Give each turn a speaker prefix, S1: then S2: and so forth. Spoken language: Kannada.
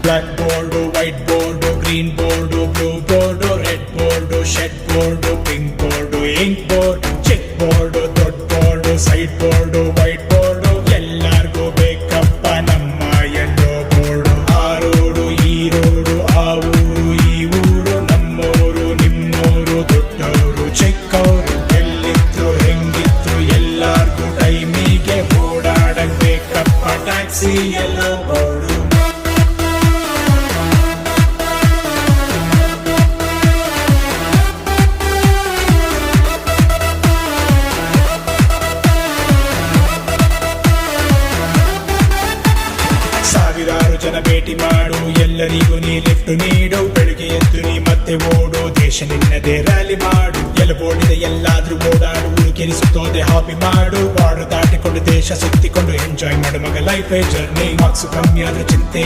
S1: Block board, white board, green board, blue board, red board, shed board, pink board, ink board, check board, ದೊಡ್ಡ board, side board, white board, ಎಲ್ಲಾರ್ಗೂ ಬೇಕಪ್ಪ ನಮ್ಮ ಎಲ್ಲೋ ಬೋರ್ಡು. ಆ ರೋಡು ಈ ರೋಡು, ಆ ಊರು ಈ ಊರು, ನಮ್ಮೋರು ನಿಮ್ಮೋರು, ದೊಡ್ಡವರು ಚಿಕ್ಕವರು, ಎಲ್ಲಿದ್ರು ಹೆಂಗಿದ್ರು ಎಲ್ಲಾರ್ಗೂ ಟೈಮಿಗೆ ಓಡಾಡಕ್ ಬೇಕಪ್ಪ ಟ್ಯಾಕ್ಸಿ ಎಲ್ಲೋ ಬೋರ್ಡು. ಸಾವಿರಾರು ಜನ ಭೇಟಿ ಮಾಡು, ಎಲ್ಲರಿಗೂ ನೀ ಲಿಫ್ಟ್ ನೀಡು, ಬೆಳಿಗ್ಗೆ ಎದ್ದು ನೀ ಮತ್ತೆ ಓಡು, ದೇಶ ನಿನ್ನದೇ ರ್ಯಾಲಿ ಮಾಡು, ಎಲ್ಲ ಬೋರ್ಡಿದೆ ಎಲ್ಲಾದ್ರೂ ಓಡಾಡು, ಊರು ಸುತ್ತೋದೆ ಹಾಬಿ ಮಾಡು, ಬಾರ್ಡರ್ ದಾಟಿಕೊಂಡು ದೇಶ ಸುತ್ತಿಕೊಂಡು ಎಂಜಾಯ್ ಮಾಡು ಮಗ, ಲೈಫ್ ಜರ್ನಿ. ಮಾರ್ಕ್ಸ್ ಕಮ್ಮಿ ಆದ್ರೂ ಚಿಂತೆ